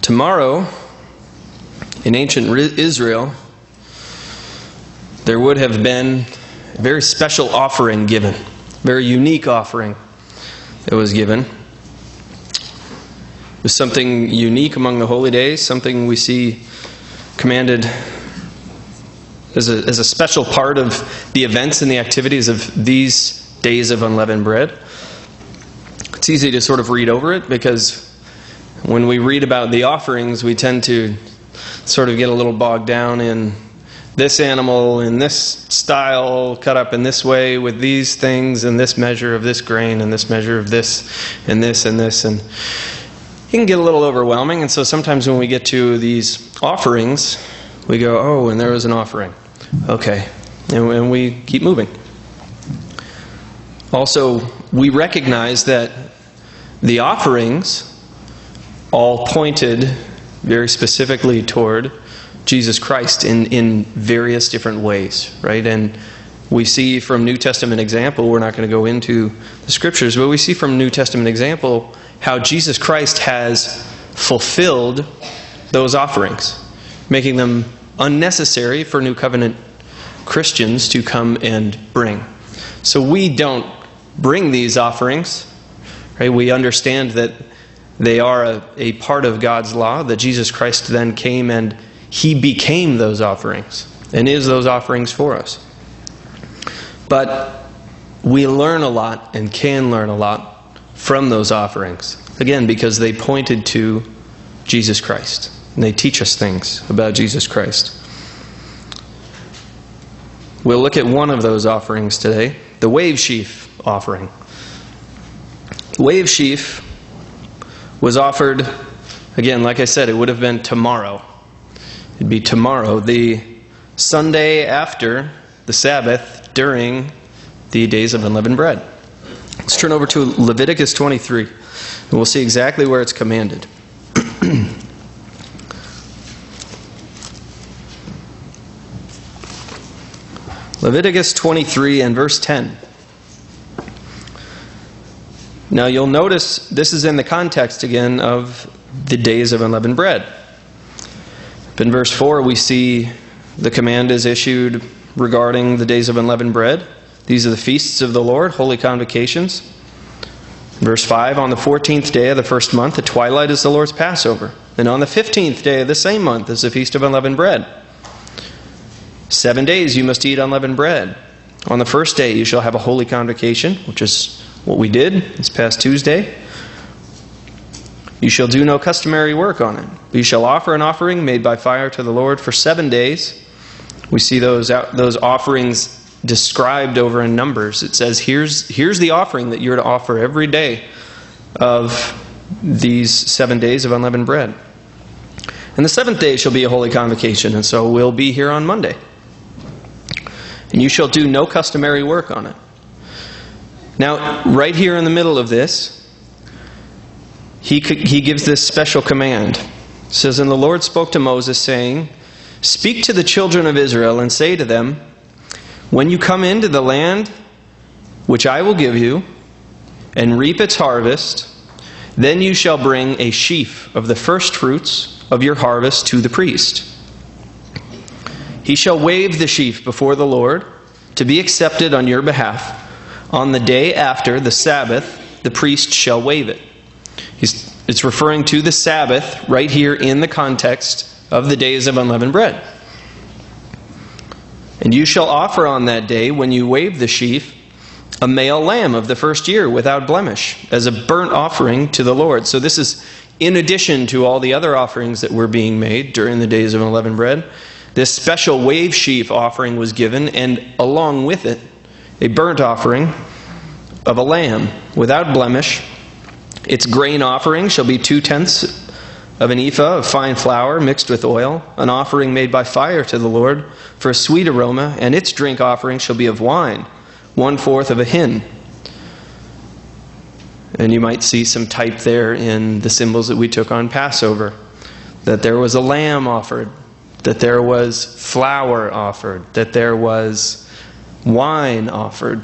Tomorrow, in ancient Israel, there would have been a very special offering given, a very unique offering that was given. It was something unique among the holy days, something we see commanded as a special part of the events and the activities of these days of unleavened bread. It's easy to sort of read over it because when we read about the offerings, we tend to sort of get a little bogged down in this animal in this style, cut up in this way with these things and this measure of this grain and this measure of this and this and this. And it can get a little overwhelming. And so sometimes when we get to these offerings, we go, oh, and there was an offering. Okay. And we keep moving. Also, we recognize that the offerings all pointed very specifically toward Jesus Christ in various different ways, right? And we see from New Testament example, we're not going to go into the scriptures, but we see from New Testament example how Jesus Christ has fulfilled those offerings, making them unnecessary for New Covenant Christians to come and bring. So we don't bring these offerings, right? We understand that they are a part of God's law, that Jesus Christ then came and He became those offerings and is those offerings for us. But we learn a lot and can learn a lot from those offerings. Again, because they pointed to Jesus Christ. And they teach us things about Jesus Christ. We'll look at one of those offerings today, the wave sheaf offering. The wave sheaf was offered, again, like I said, it would have been tomorrow. It'd be tomorrow, the Sunday after the Sabbath, during the days of unleavened bread. Let's turn over to Leviticus 23, and we'll see exactly where it's commanded. Leviticus 23 and verse 10. Now you'll notice this is in the context again of the days of unleavened bread. In verse 4 we see the command is issued regarding the days of unleavened bread. These are the feasts of the Lord, holy convocations. Verse 5, on the 14th day of the first month, at twilight is the Lord's Passover. And on the 15th day of the same month is the feast of unleavened bread. 7 days you must eat unleavened bread. On the first day you shall have a holy convocation, which is what we did this past Tuesday. You shall do no customary work on it. You shall offer an offering made by fire to the Lord for 7 days. We see those offerings described over in Numbers. It says, here's the offering that you're to offer every day of these 7 days of unleavened bread. And the seventh day shall be a holy convocation, and so we'll be here on Monday. And you shall do no customary work on it. Now, right here in the middle of this, he gives this special command. It says, and the Lord spoke to Moses, saying, speak to the children of Israel and say to them, when you come into the land which I will give you, and reap its harvest, then you shall bring a sheaf of the first fruits of your harvest to the priest. He shall wave the sheaf before the Lord to be accepted on your behalf. On the day after the Sabbath, the priest shall wave it. It's referring to the Sabbath right here in the context of the days of unleavened bread. And you shall offer on that day, when you wave the sheaf, a male lamb of the first year without blemish, as a burnt offering to the Lord. So this is in addition to all the other offerings that were being made during the days of unleavened bread. This special wave sheaf offering was given, and along with it, a burnt offering of a lamb without blemish. Its grain offering shall be 2/10 of an ephah of fine flour mixed with oil, an offering made by fire to the Lord for a sweet aroma, and its drink offering shall be of wine, 1/4 of a hin. And you might see some type there in the symbols that we took on Passover, that there was a lamb offered, that there was flour offered, that there was wine offered.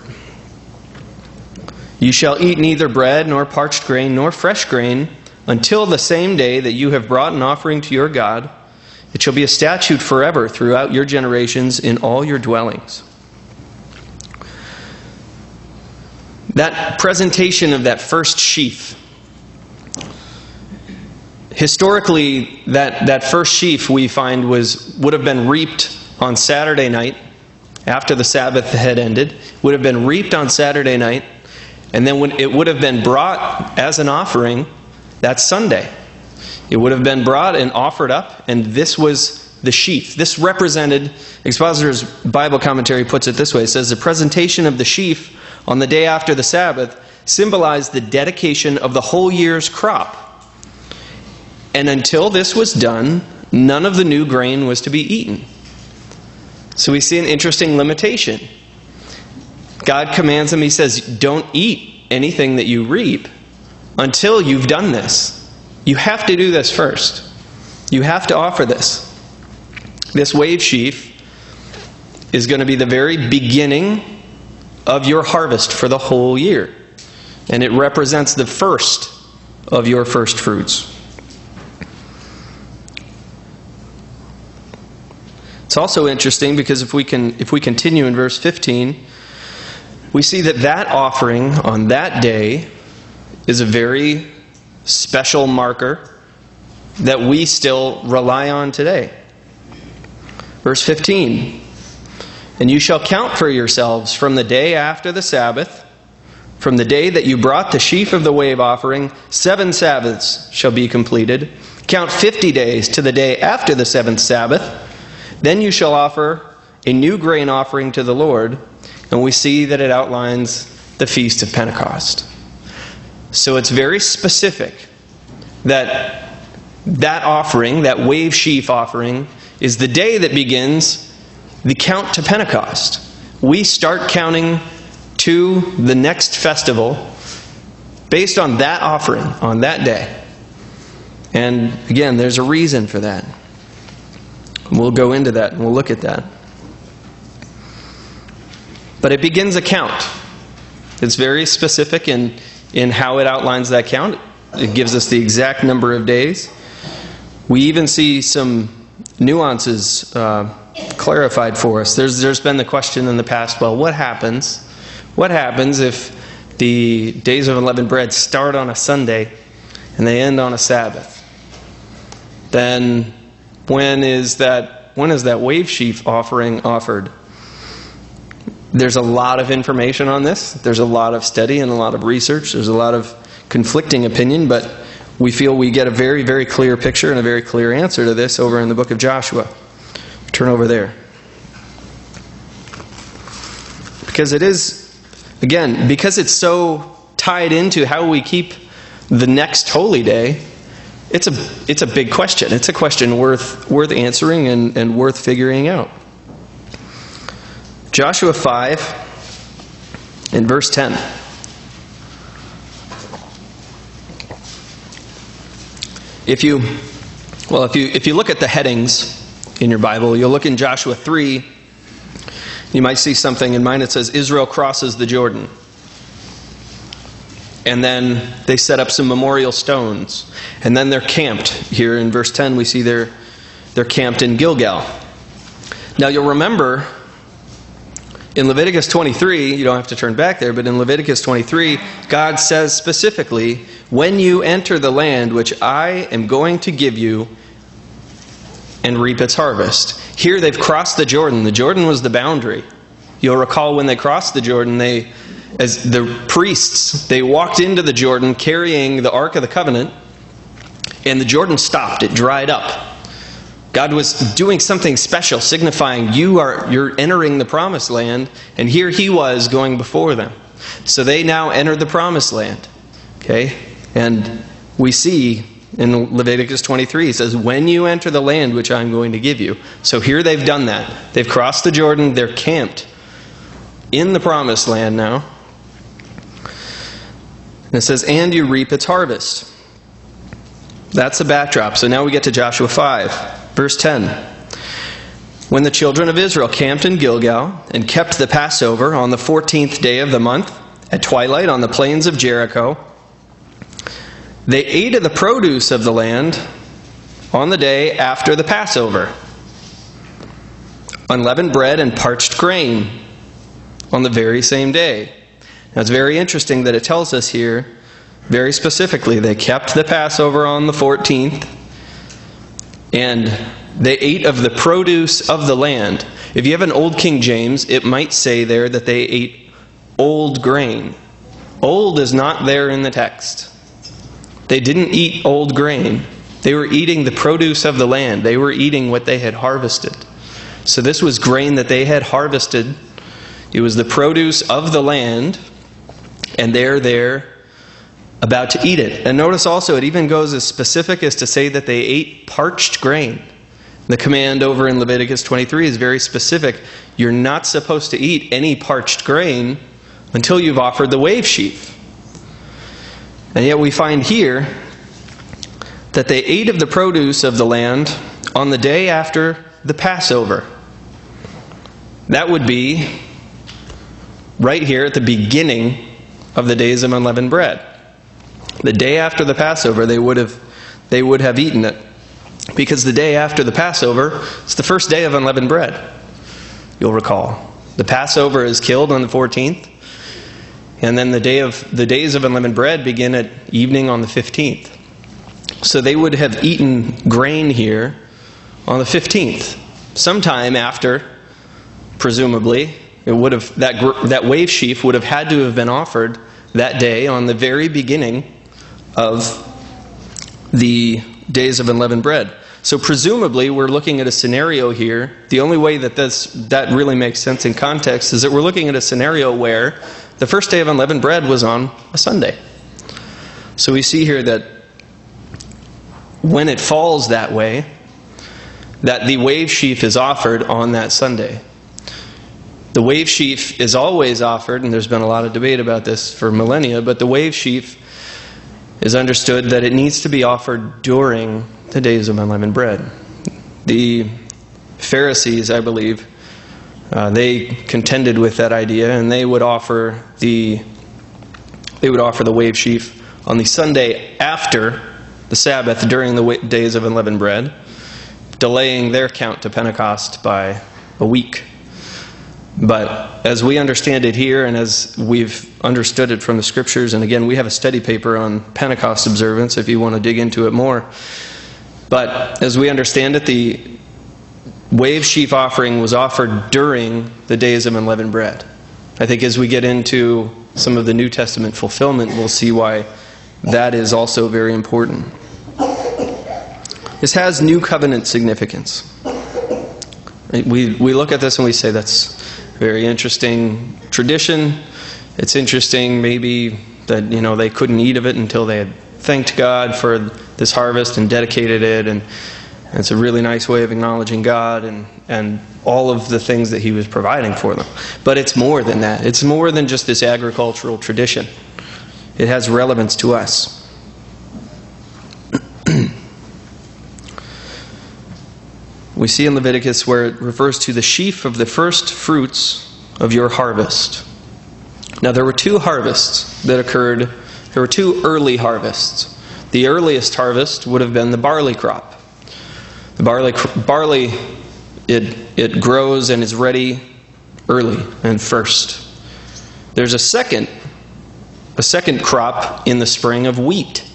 You shall eat neither bread, nor parched grain, nor fresh grain until the same day that you have brought an offering to your God. It shall be a statute forever throughout your generations in all your dwellings. That presentation of that first sheaf. Historically, that first sheaf we find would have been reaped on Saturday night after the Sabbath had ended. Would have been reaped on Saturday night, and then it would have been brought as an offering that Sunday. It would have been brought and offered up, and this was the sheaf. This represented, Expositor's Bible commentary puts it this way. It says, the presentation of the sheaf on the day after the Sabbath symbolized the dedication of the whole year's crop. And until this was done, none of the new grain was to be eaten. So we see an interesting limitation. God commands them, He says, don't eat anything that you reap until you've done this. You have to do this first. You have to offer this. This wave sheaf is going to be the very beginning of your harvest for the whole year. And it represents the first of your first fruits. It's also interesting because if we continue in verse 15, we see that offering on that day is a very special marker that we still rely on today. Verse 15, and you shall count for yourselves from the day after the Sabbath, from the day that you brought the sheaf of the wave offering, 7 Sabbaths shall be completed. Count 50 days to the day after the 7th Sabbath. Then you shall offer a new grain offering to the Lord. And we see that it outlines the Feast of Pentecost. So it's very specific that offering, that wave sheaf offering, is the day that begins the count to Pentecost. We start counting to the next festival based on that offering, on that day. And again, there's a reason for that. We'll go into that and we'll look at that. But it begins a count. It's very specific in how it outlines that count. It gives us the exact number of days. We even see some nuances clarified for us. There's been the question in the past, well, what happens? What happens if the days of unleavened bread start on a Sunday and they end on a Sabbath? Then when is that wave sheaf offering offered? There's a lot of information on this. There's a lot of study and a lot of research. There's a lot of conflicting opinion, but we feel we get a very, very clear picture and a very clear answer to this over in the book of Joshua. Turn over there. Because it is, again, because it's so tied into how we keep the next holy day, it's a big question. It's a question worth answering and worth figuring out. Joshua 5 and verse 10. If you look at the headings in your Bible, you'll look in Joshua 3, you might see something in mine that says Israel crosses the Jordan. And then they set up some memorial stones. And then they're camped. Here in verse 10 we see they're camped in Gilgal. Now you'll remember in Leviticus 23, you don't have to turn back there, but in Leviticus 23, God says specifically, when you enter the land which I am going to give you and reap its harvest. Here they've crossed the Jordan. The Jordan was the boundary. You'll recall when they crossed the Jordan, as the priests, they walked into the Jordan carrying the Ark of the Covenant, and the Jordan stopped. It dried up. God was doing something special, signifying you're entering the promised land, and here He was going before them. So they now entered the promised land. Okay? And we see in Leviticus 23, it says, when you enter the land which I'm going to give you. So here they've done that. They've crossed the Jordan. They're camped in the promised land now. And it says, and you reap its harvest. That's the backdrop. So now we get to Joshua 5. Verse 10, when the children of Israel camped in Gilgal and kept the Passover on the 14th day of the month at twilight on the plains of Jericho, They ate of the produce of the land on the day after the Passover, unleavened bread and parched grain on the very same day. Now it's very interesting that it tells us here very specifically they kept the Passover on the 14th and they ate of the produce of the land. If you have an Old King James, it might say there that they ate old grain. Old is not there in the text. They didn't eat old grain. They were eating the produce of the land. They were eating what they had harvested. So this was grain that they had harvested. It was the produce of the land, and they're there about to eat it. And notice also, it even goes as specific as to say that they ate parched grain. The command over in Leviticus 23 is very specific. You're not supposed to eat any parched grain until you've offered the wave sheaf. And yet we find here that they ate of the produce of the land on the day after the Passover. That would be right here at the beginning of the days of unleavened bread. The day after the Passover, they would have eaten it. Because the day after the Passover, it's the first day of unleavened bread, you'll recall. The Passover is killed on the 14th. And then the days of unleavened bread begin at evening on the 15th. So they would have eaten grain here on the 15th. Sometime after, presumably, it would have that wave sheaf would have had to have been offered that day on the very beginning of the days of unleavened bread. So presumably we're looking at a scenario here. The only way that really makes sense in context is that we're looking at a scenario where the first day of unleavened bread was on a Sunday. So we see here that when it falls that way, that the wave sheaf is offered on that Sunday. The wave sheaf is always offered, and there's been a lot of debate about this for millennia, but the wave sheaf is understood that it needs to be offered during the days of unleavened bread. The Pharisees, I believe, they contended with that idea, and they would offer the wave sheaf on the Sunday after the Sabbath during the days of unleavened bread, delaying their count to Pentecost by a week. But as we understand it here, and as we've understood it from the Scriptures, and again, we have a study paper on Pentecost observance if you want to dig into it more. But as we understand it, the wave sheaf offering was offered during the days of unleavened bread. I think as we get into some of the New Testament fulfillment, we'll see why that is also very important. This has new covenant significance. We look at this and we say that's a very interesting tradition. It's interesting maybe that they couldn't eat of it until they had thanked God for this harvest and dedicated it, and it's a really nice way of acknowledging God and all of the things that He was providing for them. But it's more than that. It's more than just this agricultural tradition. It has relevance to us. We see in Leviticus where it refers to the sheaf of the first fruits of your harvest. Now there were two harvests that occurred. There were two early harvests. The earliest harvest would have been the barley crop. The barley, it grows and is ready early and first. There's a second crop in the spring of wheat.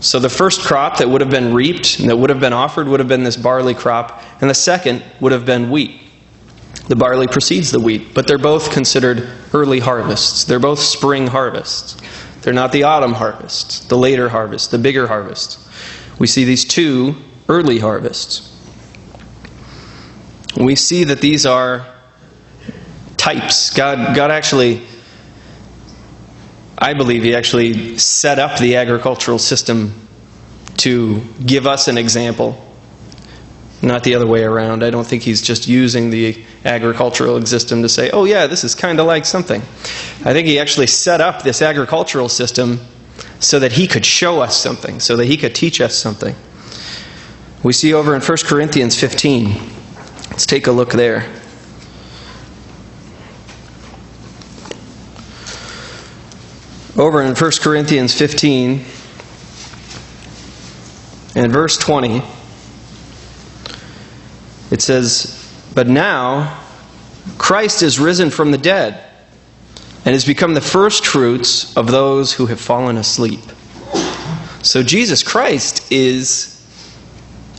So the first crop that would have been reaped and that would have been offered would have been this barley crop, and the second would have been wheat. The barley precedes the wheat, but they're both considered early harvests. They're both spring harvests. They're not the autumn harvest, the later harvest, the bigger harvest. We see these two early harvests. We see that these are types. God actually, I believe He actually set up the agricultural system to give us an example, not the other way around. I don't think He's just using the agricultural system to say, oh yeah, this is kind of like something. I think He actually set up this agricultural system so that He could show us something, so that He could teach us something. We see over in 1 Corinthians 15. Let's take a look there. Over in 1 Corinthians 15, And in verse 20, it says, "But now Christ is risen from the dead and has become the first fruits of those who have fallen asleep." So Jesus Christ is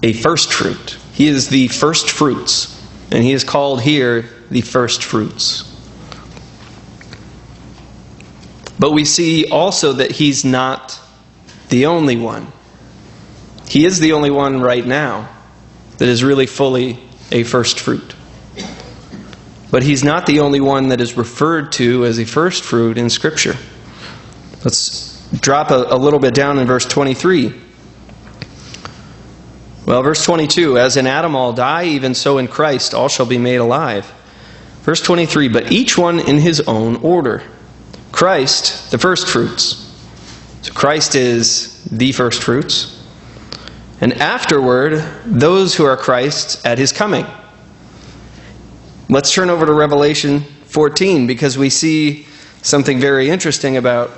a first fruit. He is the first fruits. And he is called here the first fruits. But we see also that he's not the only one. He is the only one right now that is really fully a first fruit. But he's not the only one that is referred to as a first fruit in Scripture. Let's drop a little bit down in verse 23. Well, verse 22, "As in Adam all die, even so in Christ all shall be made alive." Verse 23, "But each one in his own order. Christ, the first fruits." So Christ is the first fruits. "And afterward, those who are Christ's at his coming." Let's turn over to Revelation 14, because we see something very interesting about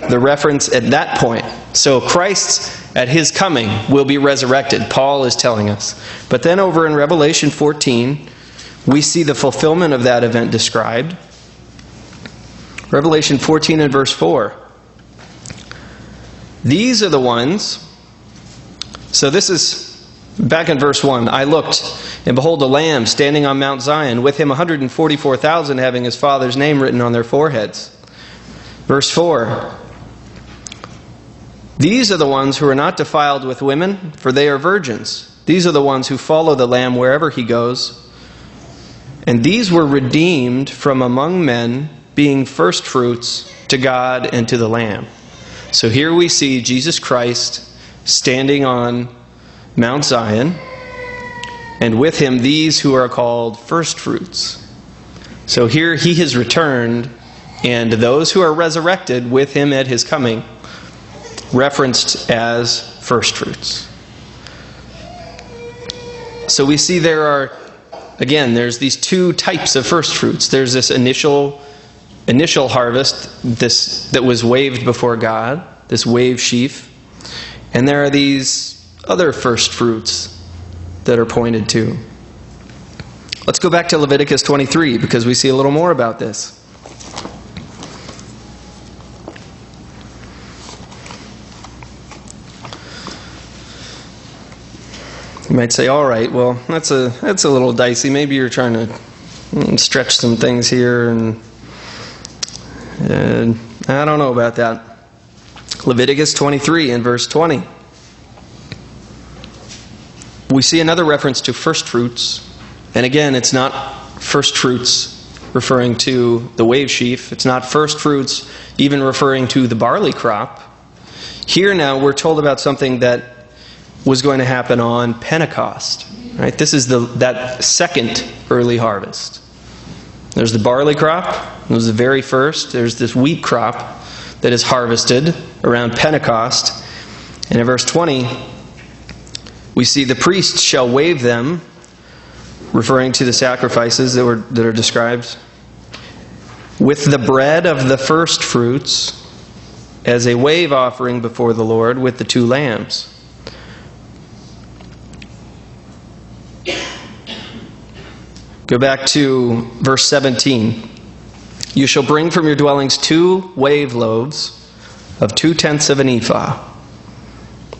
the reference at that point. So Christ at his coming will be resurrected, Paul is telling us. But then over in Revelation 14, we see the fulfillment of that event described. Revelation 14 and verse 4. "These are the ones..." So this is back in verse 1. "I looked, and behold a Lamb standing on Mount Zion, with him 144,000 having his Father's name written on their foreheads." Verse 4. "These are the ones who are not defiled with women, for they are virgins. These are the ones who follow the Lamb wherever he goes. And these were redeemed from among men, being firstfruits to God and to the Lamb." So here we see Jesus Christ standing on Mount Zion, and with him these who are called firstfruits. So here he has returned, and those who are resurrected with him at his coming, referenced as firstfruits. So we see there's these two types of firstfruits. There's this initial harvest, that was waved before God, this wave sheaf. And there are these other firstfruits that are pointed to. Let's go back to Leviticus 23, because we see a little more about this. You might say, all right, well, that's a little dicey. Maybe you're trying to stretch some things here, and I don't know about that. Leviticus 23 and verse 20. We see another reference to first fruits. And again, it's not first fruits referring to the wave sheaf. It's not first fruits even referring to the barley crop. Here now we're told about something that was going to happen on Pentecost. Right? This is that second early harvest. There's the barley crop. It was the very first. There's this wheat crop that is harvested around Pentecost. And in verse 20, we see the priests shall wave them, referring to the sacrifices that are described, with the bread of the first fruits as a wave offering before the Lord with the two lambs. Go back to verse 17. "You shall bring from your dwellings 2 wave loaves of 2/10 of an ephah.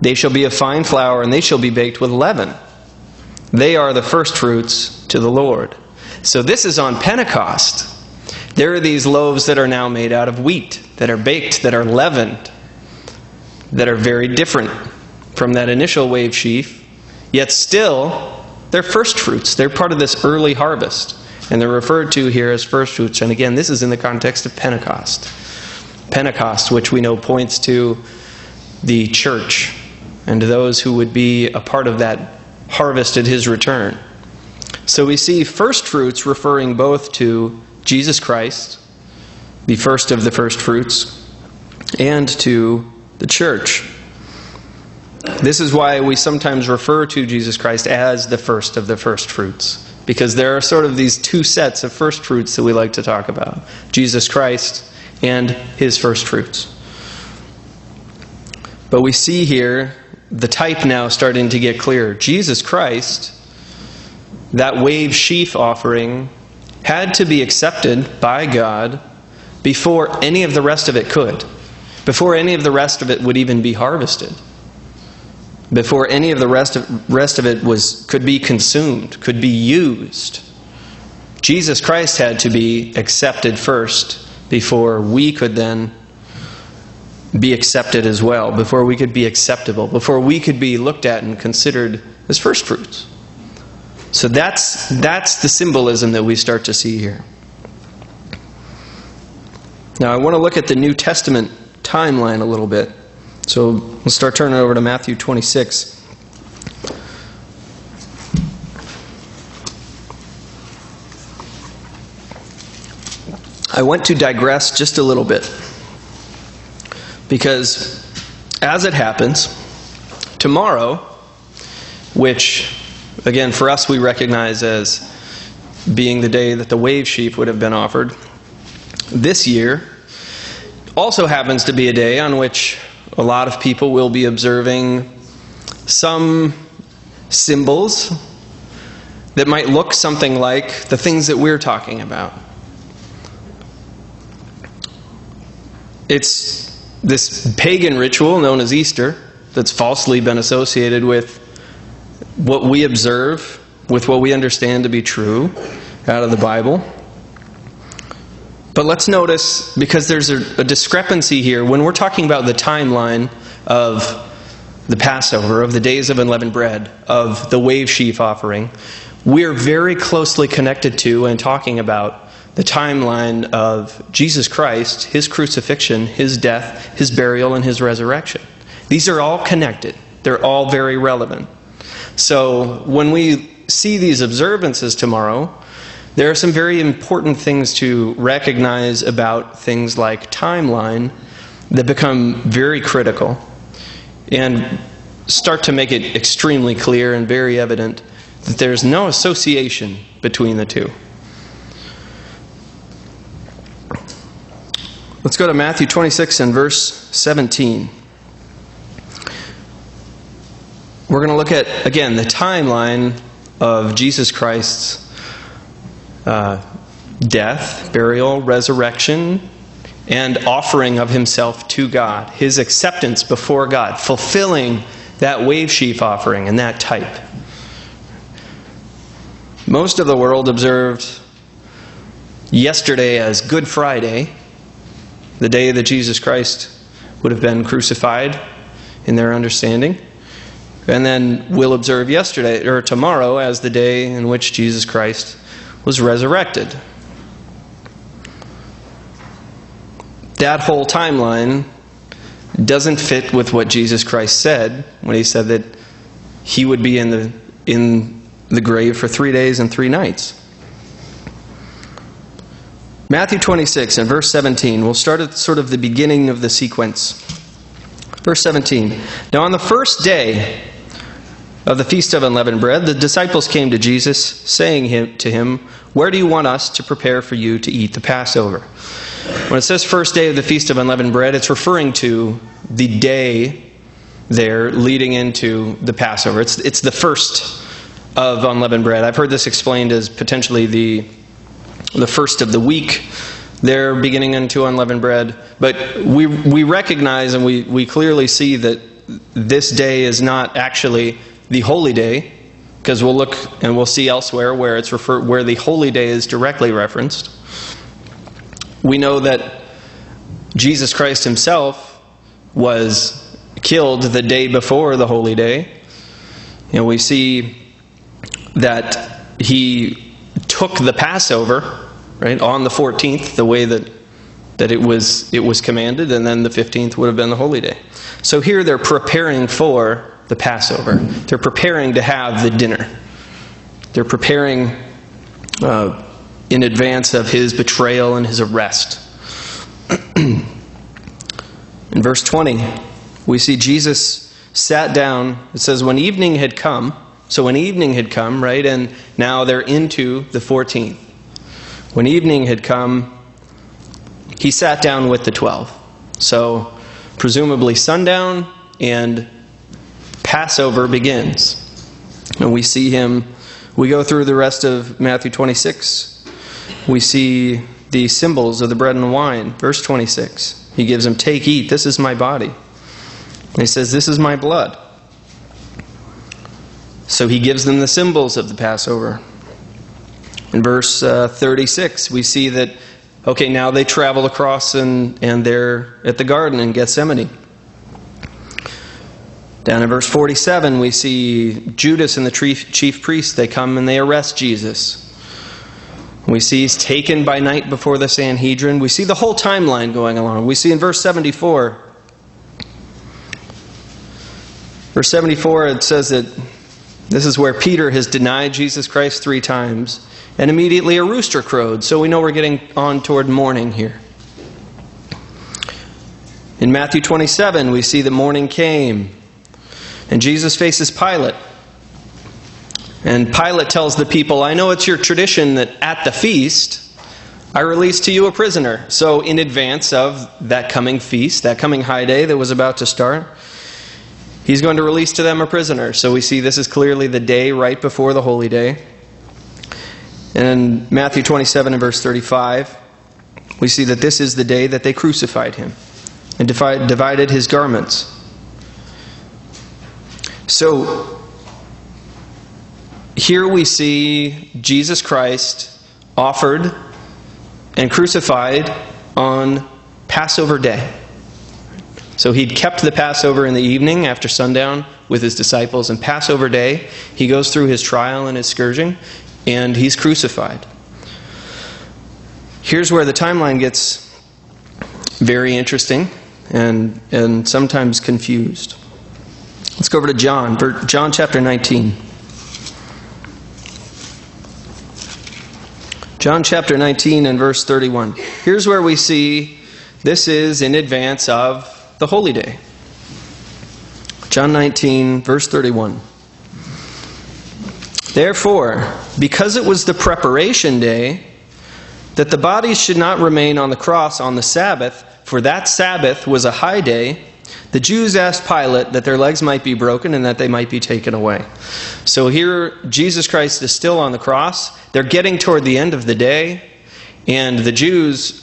They shall be of fine flour, and they shall be baked with leaven. They are the first fruits to the Lord." So this is on Pentecost. There are these loaves that are now made out of wheat, that are baked, that are leavened, that are very different from that initial wave sheaf, yet still they're first fruits. They're part of this early harvest, and they're referred to here as first fruits. And again, this is in the context of Pentecost. Pentecost, which we know points to the church and to those who would be a part of that harvest at his return. So we see first fruits referring both to Jesus Christ, the first of the first fruits, and to the church. This is why we sometimes refer to Jesus Christ as the first of the first fruits, because there are sort of these two sets of first fruits that we like to talk about: Jesus Christ and his first fruits. But we see here the type now starting to get clearer. Jesus Christ, that wave sheaf offering, had to be accepted by God before any of the rest of it could. Before any of the rest of it would even be harvested. Before any of the rest of it could be consumed, could be used. Jesus Christ had to be accepted first before we could then be accepted as well, before we could be acceptable, before we could be looked at and considered as first fruits. So that's the symbolism that we start to see here. Now I want to look at the New Testament timeline a little bit. So we'll start turning over to Matthew 26. I want to digress just a little bit, because as it happens, tomorrow, which again for us we recognize as being the day that the wave sheaf would have been offered, this year also happens to be a day on which a lot of people will be observing some symbols that might look something like the things that we're talking about. It's this pagan ritual known as Easter that's falsely been associated with what we observe, with what we understand to be true out of the Bible. But let's notice, because there's a discrepancy here, when we're talking about the timeline of the Passover, of the days of unleavened bread, of the wave sheaf offering, we're very closely connected to and talking about the timeline of Jesus Christ, His crucifixion, His death, His burial, and His resurrection. These are all connected. They're all very relevant. So when we see these observances tomorrow, there are some very important things to recognize about things like timeline that become very critical and start to make it extremely clear and very evident that there's no association between the two. Let's go to Matthew 26 and verse 17. We're going to look at, again, the timeline of Jesus Christ's death, burial, resurrection, and offering of Himself to God. His acceptance before God, fulfilling that wave sheaf offering and that type. Most of the world observed yesterday as Good Friday, the day that Jesus Christ would have been crucified in their understanding. And then we'll observe yesterday or tomorrow as the day in which Jesus Christ was resurrected. That whole timeline doesn't fit with what Jesus Christ said when He said that He would be in the grave for 3 days and 3 nights. Matthew 26 and verse 17. We'll start at sort of the beginning of the sequence. Verse 17. Now on the first day of the Feast of Unleavened Bread, the disciples came to Jesus, saying to Him, "Where do you want us to prepare for you to eat the Passover?" When it says first day of the Feast of Unleavened Bread, it's referring to the day there leading into the Passover. It's the first of unleavened bread. I've heard this explained as potentially the first of the week there beginning into unleavened bread. But we recognize and we clearly see that this day is not actually the holy day, because we'll look and we'll see elsewhere where it's where the holy day is directly referenced. We know that Jesus Christ Himself was killed the day before the holy day. And we see that He took the Passover, right, on the 14th, the way that it was commanded, and then the 15th would have been the holy day. So here they're preparing for the Passover. They're preparing to have the dinner. They're preparing in advance of His betrayal and His arrest. In verse 20, we see Jesus sat down. It says, when evening had come, so when evening had come, right, and now they're into the 14th. When evening had come, He sat down with the 12. So presumably sundown, and Passover begins. And we see him, we go through the rest of Matthew 26. We see the symbols of the bread and wine. Verse 26. He gives them, take, eat, this is my body. And he says, this is my blood. So he gives them the symbols of the Passover. In verse 36, we see that, okay, now they travel across and they're at the garden in Gethsemane. Down in verse 47, we see Judas and the chief priests. They come and they arrest Jesus. We see he's taken by night before the Sanhedrin. We see the whole timeline going along. We see in verse 74, it says that this is where Peter has denied Jesus Christ 3 times. And immediately a rooster crowed. So we know we're getting on toward morning here. In Matthew 27, we see the morning came. And Jesus faces Pilate. And Pilate tells the people, I know it's your tradition that at the feast, I release to you a prisoner. So in advance of that coming feast, that coming high day that was about to start, he's going to release to them a prisoner. So we see this is clearly the day right before the holy day. And in Matthew 27 and verse 35, we see that this is the day that they crucified him and divided his garments. So here we see Jesus Christ offered and crucified on Passover day. So he'd kept the Passover in the evening after sundown with his disciples, and Passover day he goes through his trial and his scourging, and he's crucified. Here's where the timeline gets very interesting and sometimes confused. Let's go over to John chapter 19. John chapter 19 and verse 31. Here's where we see this is in advance of the holy day. John 19, verse 31. Therefore, because it was the preparation day, that the bodies should not remain on the cross on the Sabbath, for that Sabbath was a high day, the Jews asked Pilate that their legs might be broken and that they might be taken away. So here, Jesus Christ is still on the cross. They're getting toward the end of the day, and the Jews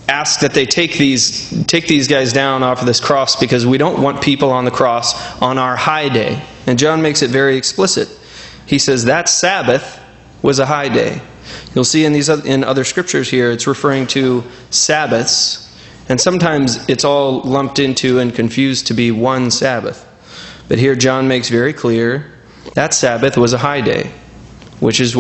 ask that they take these guys down off of this cross because we don't want people on the cross on our high day. And John makes it very explicit. He says that Sabbath was a high day. You'll see in other scriptures here, it's referring to Sabbaths. And sometimes it's all lumped into and confused to be one Sabbath. But here John makes very clear that Sabbath was a high day, which is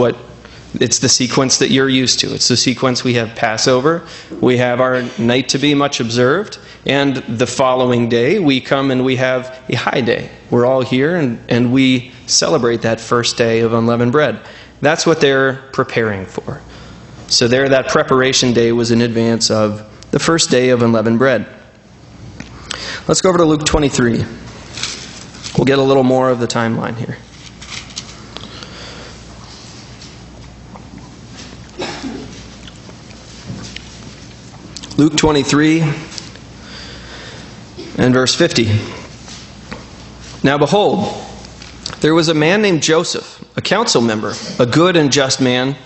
it's the sequence that you're used to. It's the sequence we have Passover, we have our night to be much observed, and the following day we come and we have a high day. We're all here and we celebrate that first day of unleavened bread. That's what they're preparing for. So there, that preparation day was in advance of the first day of unleavened bread. Let's go over to Luke 23. We'll get a little more of the timeline here. Luke 23 and verse 50. Now behold, there was a man named Joseph, a council member, a good and just man.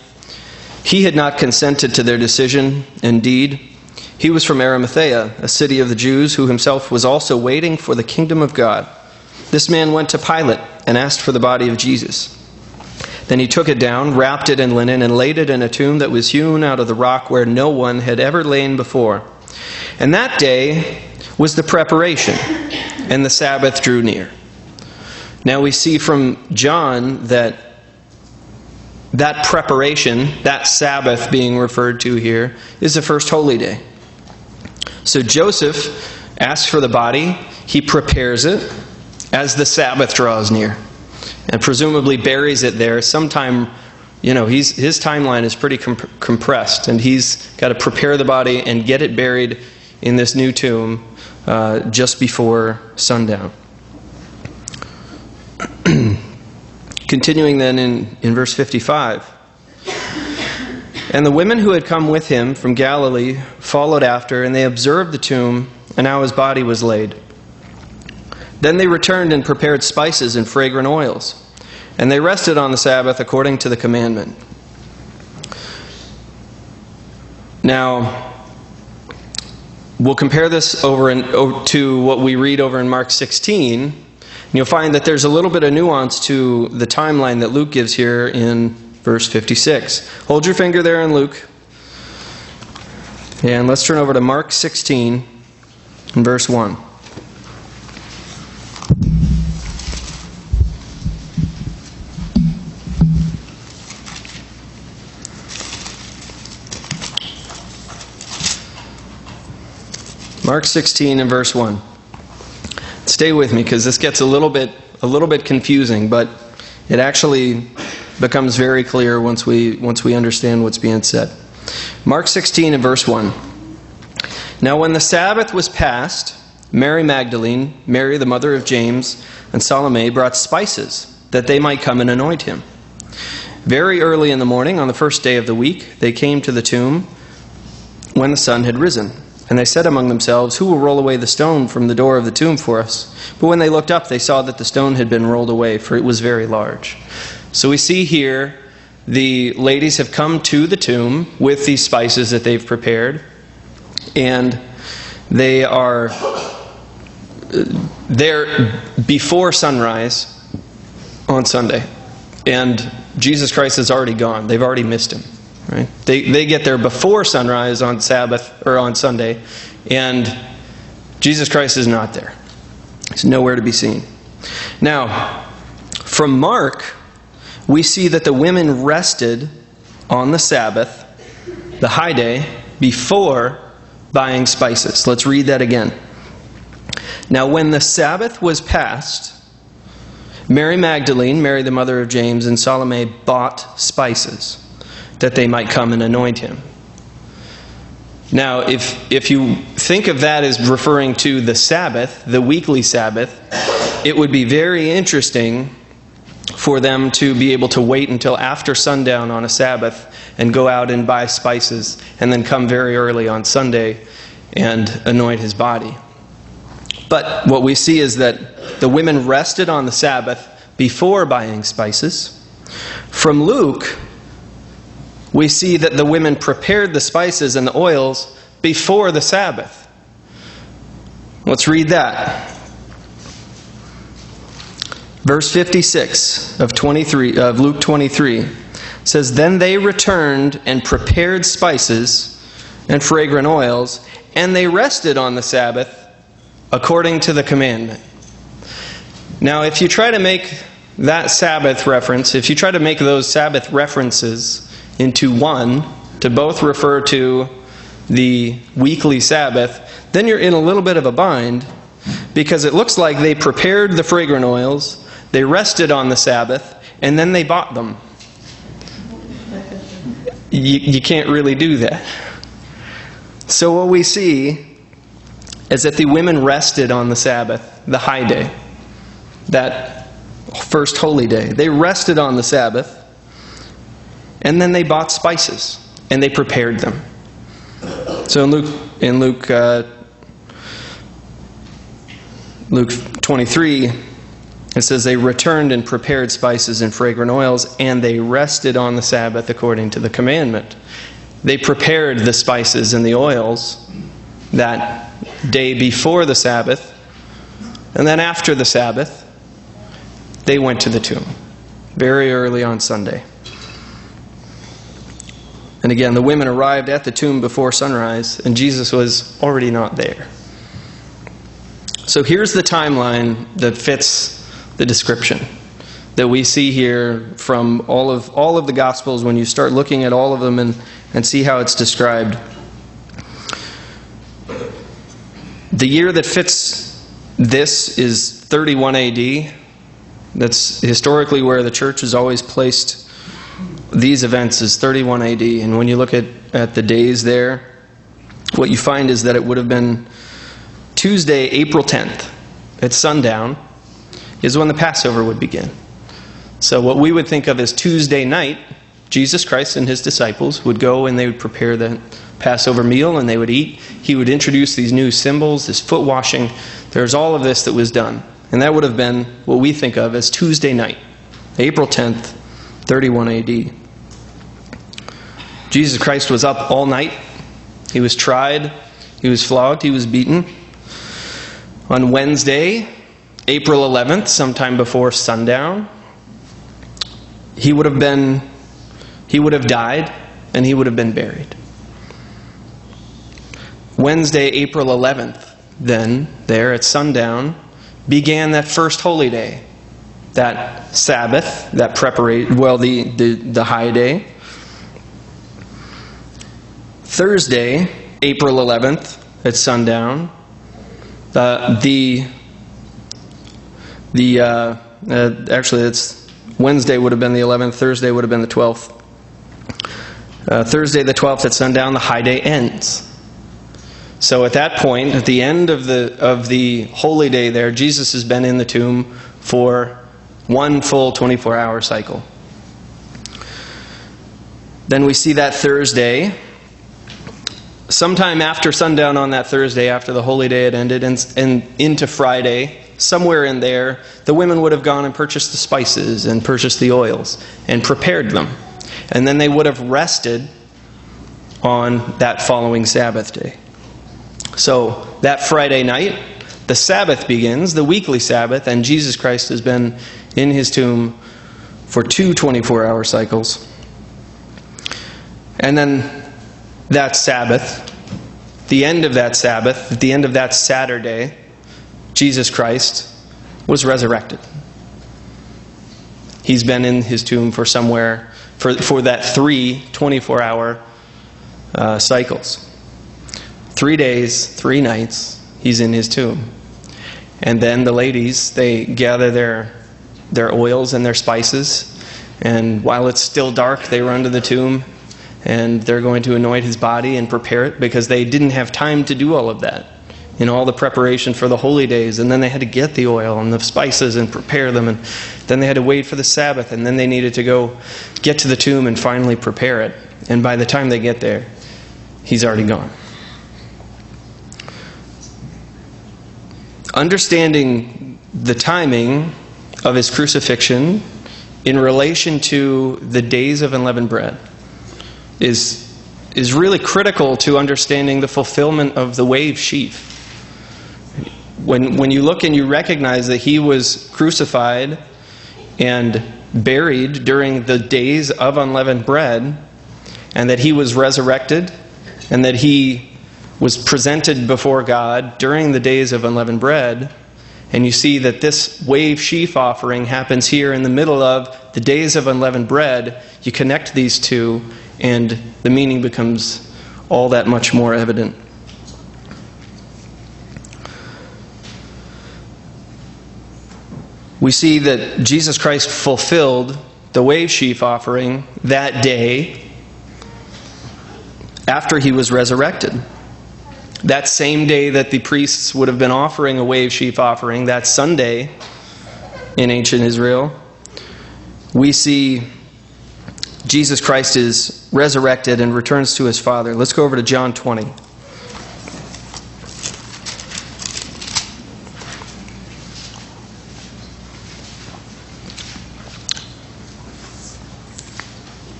He had not consented to their decision. Indeed, he was from Arimathea, a city of the Jews, who himself was also waiting for the kingdom of God. This man went to Pilate and asked for the body of Jesus. Then he took it down, wrapped it in linen, and laid it in a tomb that was hewn out of the rock where no one had ever lain before. And that day was the preparation, and the Sabbath drew near. Now we see from John that preparation, that Sabbath being referred to here, is the first holy day. So Joseph asks for the body, he prepares it as the Sabbath draws near, and presumably buries it there sometime. His timeline is pretty compressed, and he's got to prepare the body and get it buried in this new tomb just before sundown. Continuing then in verse 55. And the women who had come with him from Galilee followed after, and they observed the tomb and how his body was laid. Then they returned and prepared spices and fragrant oils. And they rested on the Sabbath according to the commandment. Now, we'll compare this over to what we read over in Mark 16. And you'll find that there's a little bit of nuance to the timeline that Luke gives here in verse 56. Hold your finger there in Luke. And let's turn over to Mark 16 and verse 1. Mark 16 and verse 1. Stay with me because this gets a little bit confusing, but it actually becomes very clear once we understand what's being said. Mark 16 and verse 1. Now when the Sabbath was past, Mary Magdalene, Mary the mother of James, and Salome brought spices that they might come and anoint him. Very early in the morning, on the first day of the week, they came to the tomb when the sun had risen. And they said among themselves, "Who will roll away the stone from the door of the tomb for us?" But when they looked up, they saw that the stone had been rolled away, for it was very large. So we see here the ladies have come to the tomb with these spices that they've prepared. And they are there before sunrise on Sunday. And Jesus Christ has already gone. They've already missed him. Right? They get there before sunrise on Sabbath or on Sunday, and Jesus Christ is not there. He's nowhere to be seen. Now, from Mark, we see that the women rested on the Sabbath, the high day, before buying spices. Let's read that again. Now, when the Sabbath was past, Mary Magdalene, Mary the mother of James, and Salome bought spices that they might come and anoint him. Now, if you think of that as referring to the Sabbath, the weekly Sabbath, it would be very interesting for them to be able to wait until after sundown on a Sabbath and go out and buy spices and then come very early on Sunday and anoint his body. But what we see is that the women rested on the Sabbath before buying spices. From Luke, we see that the women prepared the spices and the oils before the Sabbath. Let's read that. Verse 56 of Luke 23 says, "Then they returned and prepared spices and fragrant oils, and they rested on the Sabbath according to the commandment." Now, if you try to make that Sabbath reference, if you try to make those Sabbath references into one, to both refer to the weekly Sabbath, then you're in a little bit of a bind, because it looks like they prepared the fragrant oils, they rested on the Sabbath, and then they bought them. You can't really do that. So what we see is that the women rested on the Sabbath, the high day, that first holy day. They rested on the Sabbath, and then they bought spices, and they prepared them. So in Luke 23, it says they returned and prepared spices and fragrant oils, and they rested on the Sabbath according to the commandment. They prepared the spices and the oils that day before the Sabbath, and then after the Sabbath, they went to the tomb very early on Sunday. And again, the women arrived at the tomb before sunrise, and Jesus was already not there. So here's the timeline that fits the description that we see here from all of the Gospels when you start looking at all of them and see how it's described. The year that fits this is 31 AD. That's historically where the church has always placed these events, is 31 AD. And when you look at the days there, what you find is that it would have been Tuesday, April 10th, at sundown, is when the Passover would begin. So what we would think of as Tuesday night, Jesus Christ and his disciples would go and they would prepare the Passover meal and they would eat. He would introduce these new symbols, this foot washing. There's all of this that was done. And that would have been what we think of as Tuesday night, April 10th, 31 AD. Jesus Christ was up all night. He was tried, he was flogged, he was beaten. On Wednesday, April 11th, sometime before sundown, he would have died and he would have been buried. Wednesday, April 11th, then, there at sundown, began that first holy day, that Sabbath, that preparation, the high day. Thursday, April 11th, at sundown, actually it's Wednesday would have been the 11th, Thursday would have been the 12th. Thursday the 12th at sundown, the high day ends. So at that point, at the end of the holy day there, Jesus has been in the tomb for one full 24-hour cycle. Then we see that Thursday, sometime after sundown on that Thursday, after the holy day had ended, and into Friday, somewhere in there, the women would have gone and purchased the spices and purchased the oils and prepared them. And then they would have rested on that following Sabbath day. So that Friday night, the Sabbath begins, the weekly Sabbath, and Jesus Christ has been in his tomb for 2 24-hour cycles. And then that Sabbath, the end of that Sabbath, at the end of that Saturday, Jesus Christ was resurrected. He's been in his tomb for that 3 24-hour cycles. 3 days, 3 nights, he's in his tomb. And then the ladies, they gather their oils and their spices, and while it's still dark, they run to the tomb, and they're going to anoint his body and prepare it, because they didn't have time to do all of that, all the preparation for the holy days. And then they had to get the oil and the spices and prepare them, and then they had to wait for the Sabbath, and then they needed to go get to the tomb and finally prepare it. And by the time they get there, he's already gone. Understanding the timing of his crucifixion in relation to the days of unleavened bread is really critical to understanding the fulfillment of the way of Sheaf. When you look and you recognize that he was crucified and buried during the days of unleavened bread, and that he was resurrected, and that he was presented before God during the days of unleavened bread, and you see that this wave sheaf offering happens here in the middle of the days of unleavened bread, you connect these two, and the meaning becomes all that much more evident. We see that Jesus Christ fulfilled the wave sheaf offering that day after he was resurrected. That same day that the priests would have been offering a wave sheaf offering, that Sunday in ancient Israel, we see Jesus Christ is resurrected and returns to his Father. Let's go over to John 20.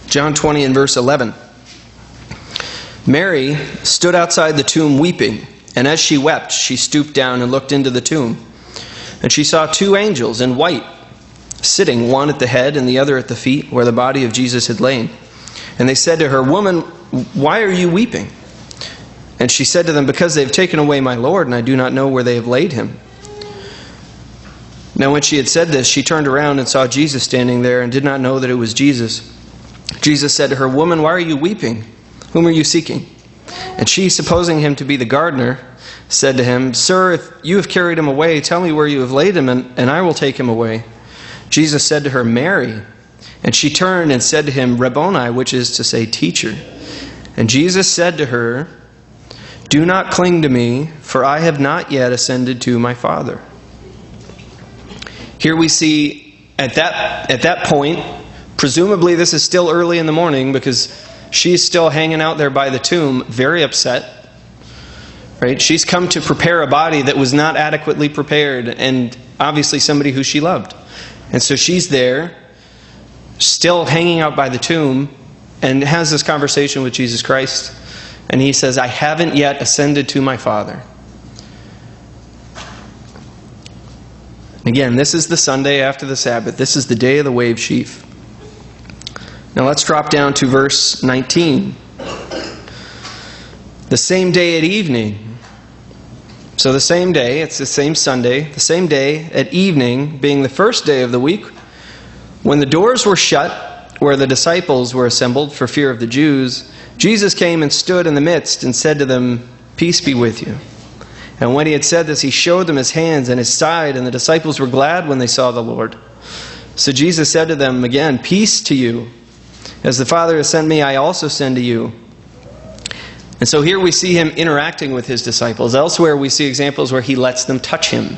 John 20 and verse 11. Mary stood outside the tomb weeping, and as she wept, she stooped down and looked into the tomb. And she saw 2 angels in white, sitting, one at the head and the other at the feet, where the body of Jesus had lain. And they said to her, "Woman, why are you weeping?" And she said to them, "Because they have taken away my Lord, and I do not know where they have laid him." Now when she had said this, she turned around and saw Jesus standing there, and did not know that it was Jesus. Jesus said to her, "Woman, why are you weeping? Whom are you seeking?" And she, supposing him to be the gardener, said to him, "Sir, if you have carried him away, tell me where you have laid him, and I will take him away." Jesus said to her, "Mary." And she turned and said to him, "Rabboni," which is to say, teacher. And Jesus said to her, "Do not cling to me, for I have not yet ascended to my Father." Here we see at that point, presumably this is still early in the morning, because she's still hanging out there by the tomb, very upset. Right? She's come to prepare a body that was not adequately prepared, and obviously somebody who she loved. And so she's there, still hanging out by the tomb, and has this conversation with Jesus Christ. And he says, I haven't yet ascended to my Father. Again, this is the Sunday after the Sabbath. This is the day of the wave sheaf. Now let's drop down to verse 19. The same day at evening. So the same day, it's the same Sunday, the same day at evening, being the first day of the week, when the doors were shut, where the disciples were assembled for fear of the Jews, Jesus came and stood in the midst and said to them, Peace be with you. And when he had said this, he showed them his hands and his side, and the disciples were glad when they saw the Lord. So Jesus said to them again, Peace to you. As the Father has sent me, I also send to you. And so here we see him interacting with his disciples. Elsewhere we see examples where he lets them touch him.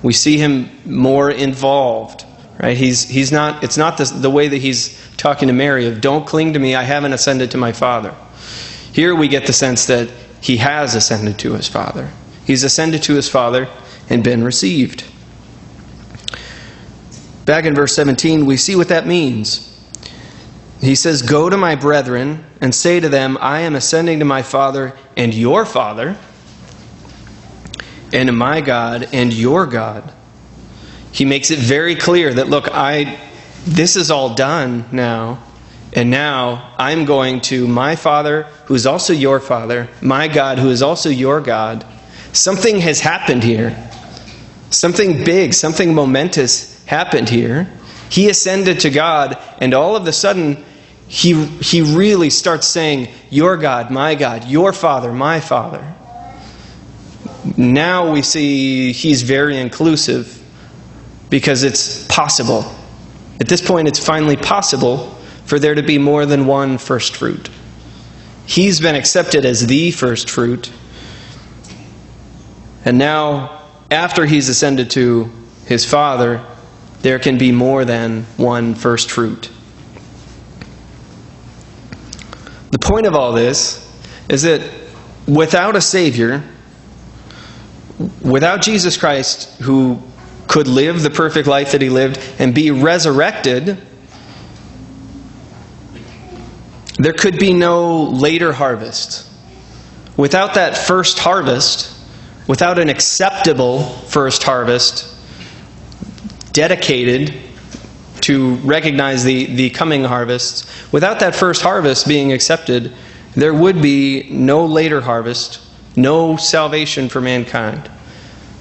We see him more involved. Right? It's not the way that he's talking to Mary of, don't cling to me, I haven't ascended to my Father. Here we get the sense that he has ascended to his Father. He's ascended to his Father and been received. Back in verse 17, we see what that means. He says, Go to my brethren and say to them, I am ascending to my Father and your Father, and to my God and your God. He makes it very clear that, look, this is all done now, and now I'm going to my Father, who is also your Father, my God, who is also your God. Something has happened here. Something big, something momentous happened here. He ascended to God, and all of a sudden, he really starts saying, your God, your Father, my Father. Now we see he's very inclusive, because it's possible. At this point, it's finally possible for there to be more than one first fruit. He's been accepted as the first fruit. And now, after he's ascended to his Father, there can be more than one first fruit. The point of all this is that without a Savior, without Jesus Christ, who could live the perfect life that he lived and be resurrected, there could be no later harvest. Without that first harvest, without an acceptable first harvest dedicated to recognize the coming harvests, without that first harvest being accepted, there would be no later harvest, no salvation for mankind.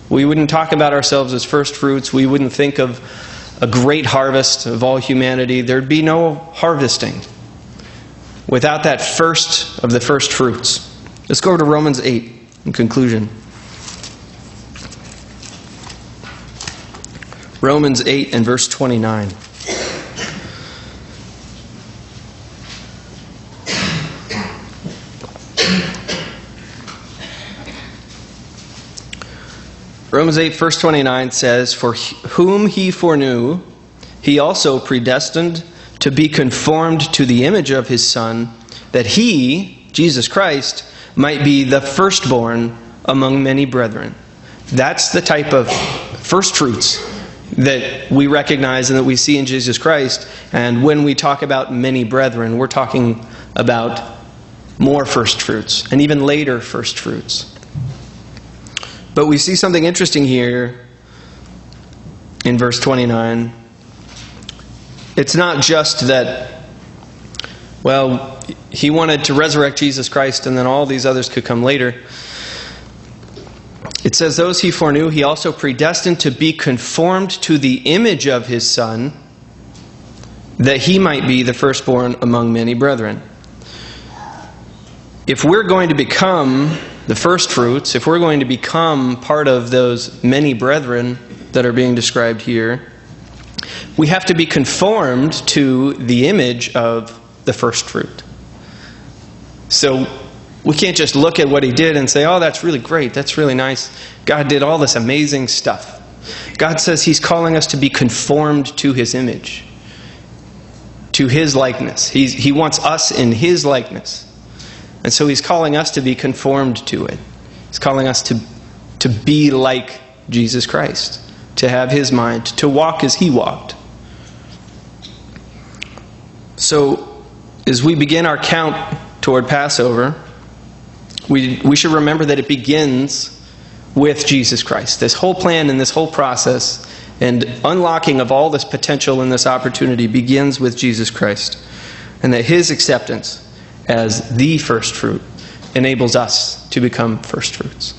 We wouldn't talk about ourselves as first fruits. We wouldn't think of a great harvest of all humanity. There'd be no harvesting without that first of the first fruits. Let's go to Romans 8 in conclusion. Romans 8 and verse 29. Romans 8, verse 29 says, For whom he foreknew, he also predestined to be conformed to the image of his Son, that he, Jesus Christ, might be the firstborn among many brethren. That's the type of first fruits that we recognize and that we see in Jesus Christ. And when we talk about many brethren, we're talking about more first fruits and even later first fruits. But we see something interesting here in verse 29. It's not just that, well, he wanted to resurrect Jesus Christ and then all these others could come later. It says, those he foreknew, he also predestined to be conformed to the image of his Son, that he might be the firstborn among many brethren. If we're going to become the first fruits, if we're going to become part of those many brethren that are being described here, we have to be conformed to the image of the first fruit. So we can't just look at what he did and say, oh, that's really great, that's really nice. God did all this amazing stuff. God says he's calling us to be conformed to his image, to his likeness. He wants us in his likeness. And so he's calling us to be conformed to it. He's calling us to be like Jesus Christ, to have his mind, to walk as he walked. So, as we begin our count toward Passover, we should remember that it begins with Jesus Christ. This whole plan and this whole process and unlocking of all this potential and this opportunity begins with Jesus Christ. And that his acceptance as the first fruit enables us to become first fruits.